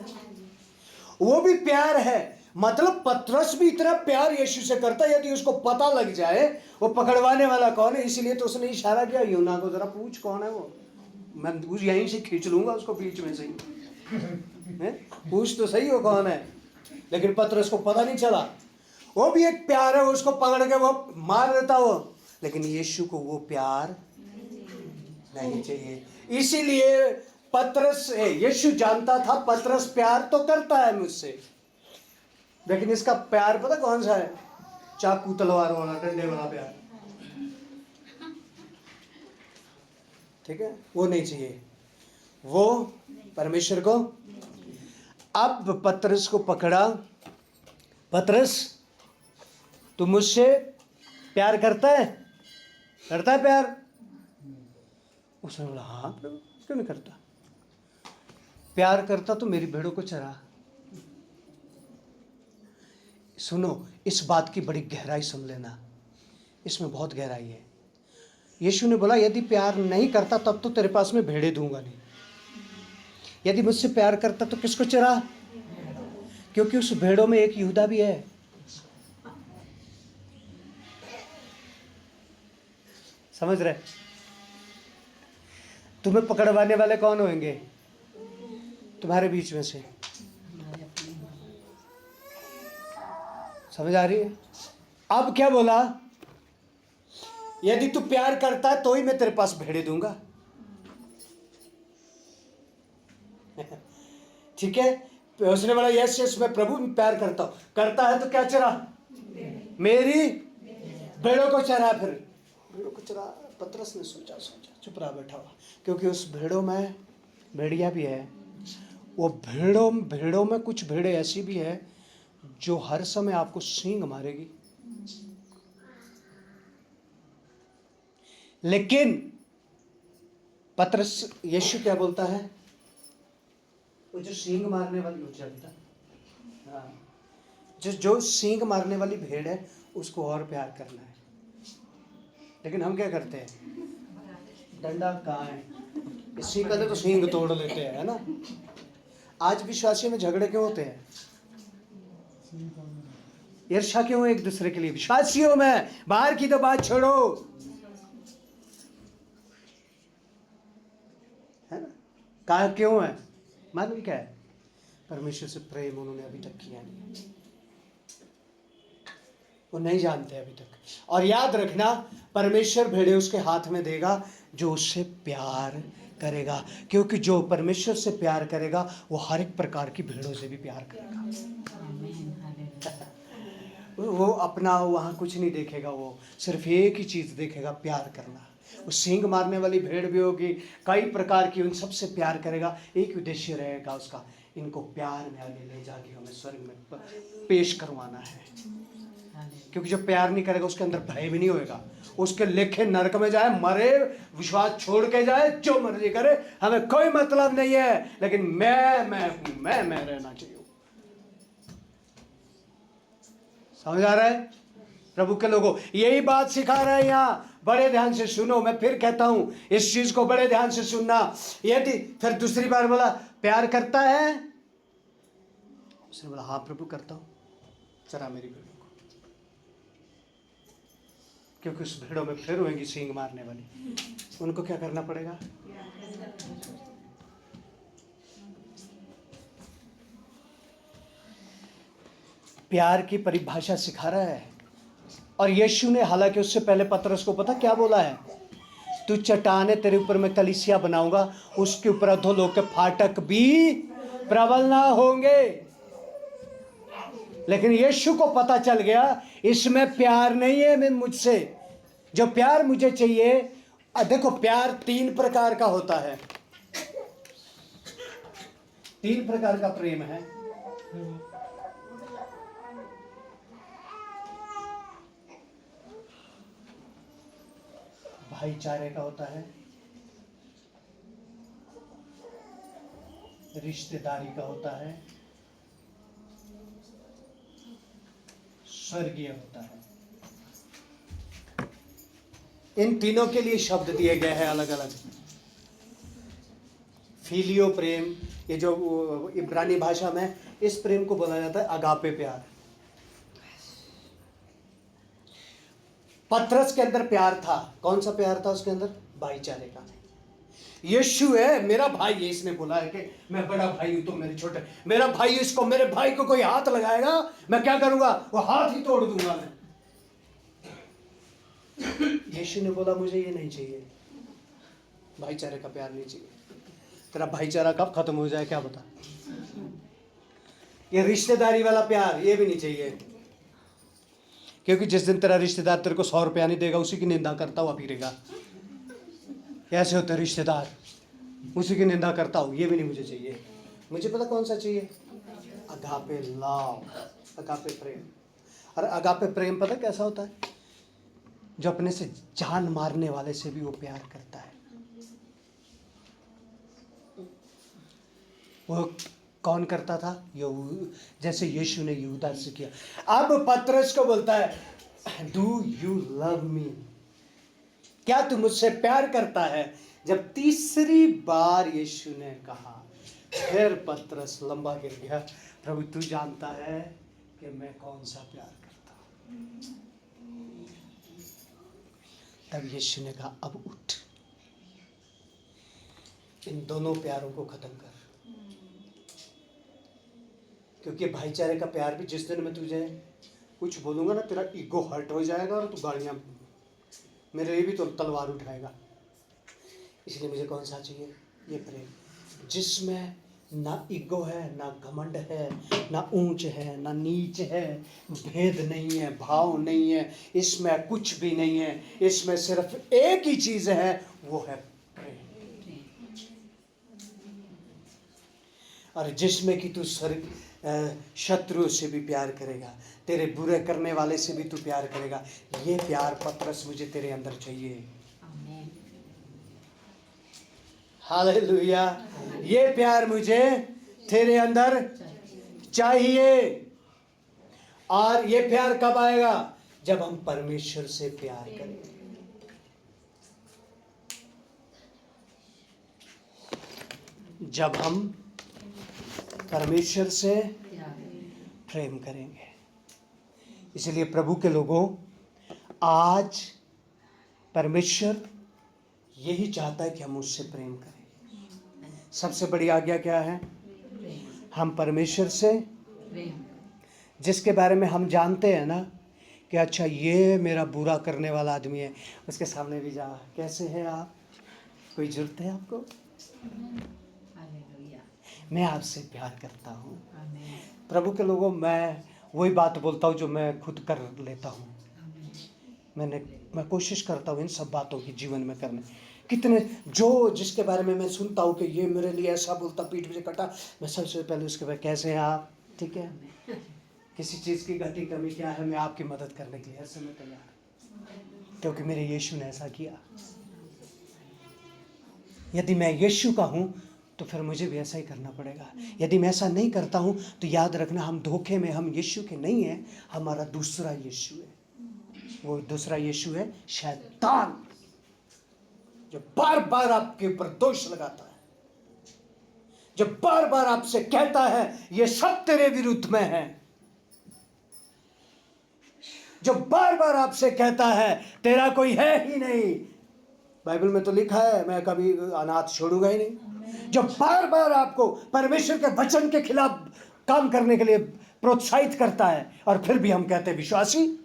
वो भी प्यार है, मतलब पतरस भी इतना प्यार यीशु से करता है, यदि उसको पता लग जाए वो पकड़वाने वाला कौन है। इसलिए तो उसने इशारा किया यूना को, जरा पूछ कौन है वो, मैं यहीं से खींच लूंगा उसको बीच में से ही, पूछ तो सही हो कौन है। लेकिन पतरस को पता नहीं चला। वो भी एक प्यार है, उसको पकड़ के वो मार देता वो, लेकिन यीशु को वो प्यार नहीं चाहिए। इसीलिए पतरस, यीशु जानता था पतरस प्यार तो करता है मुझसे, लेकिन इसका प्यार पता कौन सा है? चाकू तलवार वाला, डंडे वाला प्यार। ठीक है, वो नहीं चाहिए, वो परमेश्वर को। अब पतरस को पकड़ा, पतरस तू मुझसे प्यार करता है? करता है प्यार? उसने बोला हाँ प्रभु, क्यों नहीं करता? प्यार करता तो मेरी भेड़ों को चरा। सुनो, इस बात की बड़ी गहराई समझ लेना, इसमें बहुत गहराई है। यीशु ने बोला यदि प्यार नहीं करता तब तो तेरे पास में भेड़े दूंगा नहीं। यदि मुझसे प्यार करता तो किसको चरा? क्योंकि उस भेड़ों में एक यहूदा भी है। समझ रहे? तुम्हें पकड़वाने वाले कौन होंगे? तुम्हारे बीच में से। समझ आ रही है? अब क्या बोला? यदि तू प्यार करता है तो ही मैं तेरे पास भेड़े दूंगा। ठीक है? उसने बोला यस यस, मैं प्रभु में प्यार करता हूं। करता है तो क्या चरा? मेरी भेड़ों को चरा। फिर भेड़ों को चरा। पतरस ने सोचा चुप रहा, बैठा हुआ, क्योंकि उस भेड़ों में भेड़िया भी है। वो भेड़ों में कुछ भेड़े ऐसी भी है जो हर समय आपको सींग मारेगी, लेकिन पतरस यीशु क्या बोलता है? वो जो सींग मारने वाली हो जाता, जो सींग मारने वाली भेड़ है उसको और प्यार करना है। लेकिन हम क्या करते हैं? डंडा कहाँ है? इससे पहले तो सींग तोड़ लेते हैं, है ना? आज विश्वासियों में झगड़े क्यों होते हैं? ईर्ष्या क्यों एक दूसरे के लिए? विश्वासियों में। बाहर की तो बात छोड़ो, है ना? कहा क्यों है? मालूम क्या है? परमेश्वर से प्रेम उन्होंने अभी तक किया नहीं, वो नहीं जानते अभी तक। और याद रखना, परमेश्वर भेड़े उसके हाथ में देगा जो उससे प्यार करेगा, क्योंकि जो परमेश्वर से प्यार करेगा वो हर एक प्रकार की भेड़ों से भी प्यार करेगा। वो अपना वहाँ कुछ नहीं देखेगा, वो सिर्फ एक ही चीज़ देखेगा, प्यार करना। वो सींग मारने वाली भेड़ भी होगी, कई प्रकार की, उन सबसे प्यार करेगा। एक उद्देश्य रहेगा उसका, इनको प्यार में आगे ले जाके हमें स्वर्ग में पेश करवाना है। क्योंकि जो प्यार नहीं करेगा उसके अंदर भय भी नहीं होएगा। उसके लेखे नरक में जाए, मरे, विश्वास छोड़ के जाए, जो मर्जी करे, हमें कोई मतलब नहीं है, लेकिन मैं रहना चाहिए। समझ आ रहा है? प्रभु के लोगों, यही बात सिखा रहे हैं यहाँ। बड़े ध्यान से सुनो, मैं फिर कहता हूं, इस चीज को बड़े ध्यान से सुनना। यदि फिर दूसरी बार बोला प्यार करता है, उसने बोला हाँ प्रभु करता हूं, चरा मेरी भेड़ों को। क्योंकि उस भेड़ों में फिर होंगी सींग मारने वाली, उनको क्या करना पड़ेगा? प्यार की परिभाषा सिखा रहा है। और यीशु ने, हालांकि उससे पहले पतरस को पता क्या बोला है? तू चट्टान है, तेरे ऊपर मैं कलीसिया बनाऊंगा, उसके ऊपर अधोलोक के फाटक भी प्रबल ना होंगे। लेकिन यीशु को पता चल गया इसमें प्यार नहीं है मैं मुझसे, जो प्यार मुझे चाहिए। देखो, प्यार 3 प्रकार का होता है। 3 प्रकार का प्रेम है। भाईचारे का होता है, रिश्तेदारी का होता है, स्वर्गीय होता है। इन तीनों के लिए शब्द दिए गए हैं अलग अलग। फिलियो प्रेम, ये जो इब्रानी भाषा में इस प्रेम को बोला जाता है अगापे प्यार। पतरस के अंदर प्यार था। कौन सा प्यार था उसके अंदर? भाईचारे का। यीशु है मेरा भाई है, इसने बोला है कि मैं बड़ा भाई हूं, तुम मेरे छोटे। मेरा भाई, इसको, मेरे भाई को कोई हाथ लगाएगा, मैं क्या करूंगा? वो हाथ ही तोड़ दूंगा मैं। यीशु ने बोला मुझे ये नहीं चाहिए, भाईचारे का प्यार नहीं चाहिए। तेरा भाईचारा कब खत्म हो जाए क्या पता। ये रिश्तेदारी वाला प्यार, ये भी नहीं चाहिए। क्योंकि जिस दिन तेरा रिश्तेदार तेरे को 100 रुपया नहीं देगा, उसी की निंदा करता हुआ फिरेगा। कैसे होते रिश्तेदार? उसी की निंदा करता हूँ, ये भी नहीं मुझे चाहिए। मुझे पता कौन सा चाहिए? अगापे लव, अगापे प्रेम। और अगापे प्रेम पता कैसा होता है? जो अपने से जान मारने वाले से भी वो प्यार करता है। वो कौन करता था? जैसे यीशु ने यहूदा से किया। अब पतरस को बोलता है डू यू लव मी? क्या तू मुझसे प्यार करता है? जब तीसरी बार यीशु ने कहा फिर पतरस लंबा गिर गया, प्रभु तू जानता है कि मैं कौन सा प्यार करता हूँ। तब यीशु ने कहा अब उठ, इन दोनों प्यारों को खत्म कर, क्योंकि भाईचारे का प्यार भी जिस दिन मैं तुझे कुछ बोलूंगा ना, तेरा ईगो हर्ट हो जाएगा और तू गाड़ियां मेरे लिए भी तो तलवार उठाएगा। इसलिए मुझे कौन सा चाहिए? ये प्रेम, जिसमें ना ईगो है, ना घमंड है, ना ऊंच है, ना नीच है, भेद नहीं है, भाव नहीं है, इसमें कुछ भी नहीं है। इसमें सिर्फ एक ही चीज है, वो है प्रेम। और जिसमें कि तू शत्रु से भी प्यार करेगा, तेरे बुरे करने वाले से भी तू प्यार करेगा। ये प्यार पतरस मुझे तेरे अंदर चाहिए। हालेलुया, ये प्यार मुझे तेरे अंदर चाहिए। और ये प्यार कब आएगा? जब हम परमेश्वर से प्यार करेंगे। जब हम परमेश्वर से प्रेम करेंगे। इसलिए प्रभु के लोगों, आज परमेश्वर यही चाहता है कि हम उससे प्रेम करें। सबसे बड़ी आज्ञा क्या है? हम परमेश्वर से, जिसके बारे में हम जानते हैं ना कि अच्छा ये मेरा बुरा करने वाला आदमी है, उसके सामने भी जा, कैसे हैं आप, कोई जरूरत है आपको? मैं आपसे प्यार करता हूँ। प्रभु के लोगों, मैं वही बात बोलता हूँ जो मैं खुद कर लेता हूँ। मैं कोशिश करता हूँ इन सब बातों की जीवन में करने। कितने जो जिसके बारे में मैं सुनता हूँ कि ये मेरे लिए ऐसा बोलता, पीठ पे कटा, मैं सबसे पहले उसके बाद कैसे हैं आप, ठीक है, किसी चीज़ की घटी कमी क्या है, मैं आपकी मदद करने के लिए हर समय तैयार, क्योंकि मेरे यीशु ने ऐसा किया। यदि मैं यीशु का हूँ तो फिर मुझे भी ऐसा ही करना पड़ेगा। यदि मैं ऐसा नहीं करता हूँ तो याद रखना, हम धोखे में, हम यीशु के नहीं हैं, हमारा दूसरा यीशु है। वो दूसरा यीशु है शैतान, जो बार बार आपके ऊपर दोष लगाता है, जो बार बार आपसे कहता है ये सब तेरे विरुद्ध में है, जो बार बार आपसे कहता है तेरा कोई है ही नहीं। बाइबल में तो लिखा है मैं कभी अनाथ छोड़ूंगा ही नहीं। जो बार बार आपको परमेश्वर के वचन के खिलाफ काम करने के लिए प्रोत्साहित करता है, और फिर भी हम कहते हैं विश्वासी,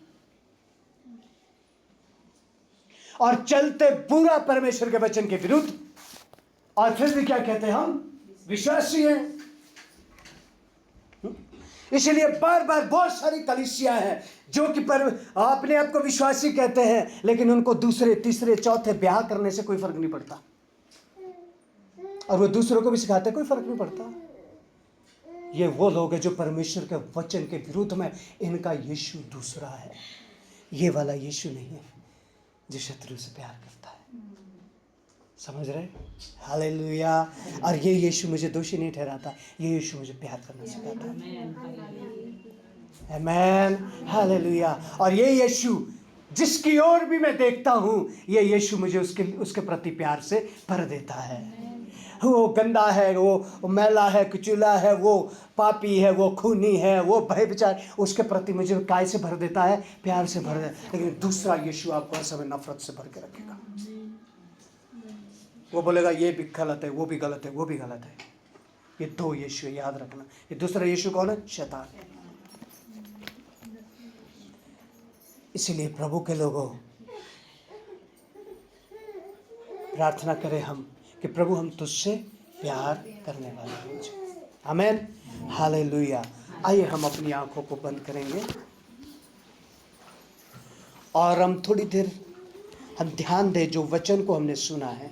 और चलते पूरा परमेश्वर के वचन के विरुद्ध, और फिर भी क्या कहते हैं? हम विश्वासी हैं। इसलिए बार बार बहुत सारी कलीसियां हैं जो कि अपने आप को विश्वासी कहते हैं, लेकिन उनको दूसरे तीसरे चौथे ब्याह करने से कोई फर्क नहीं पड़ता, और वो दूसरों को भी सिखाते कोई फर्क नहीं पड़ता। ये वो लोग हैं जो परमेश्वर के वचन के विरुद्ध में, इनका यीशु दूसरा है, ये वाला यीशु नहीं है जो शत्रु से प्यार करता है। समझ रहे? हालेलुया। और ये यीशु मुझे दोषी नहीं ठहराता, ये यीशु मुझे प्यार करना सिखाता है। आमेन, हालेलुया। और ये यीशु जिसकी ओर भी मैं देखता हूँ, ये यीशु मुझे उसके प्रति प्यार से भर देता है। वो गंदा है, वो मैला है, कुचला है, वो पापी है, वो खूनी है, वो भयविचार, उसके प्रति मुझे काय से भर देता है? प्यार से भर देता है। लेकिन दूसरा यीशु आपको हर समय नफरत से भर के रखेगा। वो बोलेगा ये भी गलत है, वो भी गलत है, वो भी गलत है। ये दो यीशु है, याद रखना। ये दूसरा यीशु कौन है? शैतान। इसीलिए प्रभु के लोगों, प्रार्थना करें हम कि प्रभु हम तुझसे प्यार करने वाले हो जाए। आमीन, हालेलुया। आइए हम अपनी आंखों को बंद करेंगे और हम थोड़ी देर हम ध्यान दें जो वचन को हमने सुना है।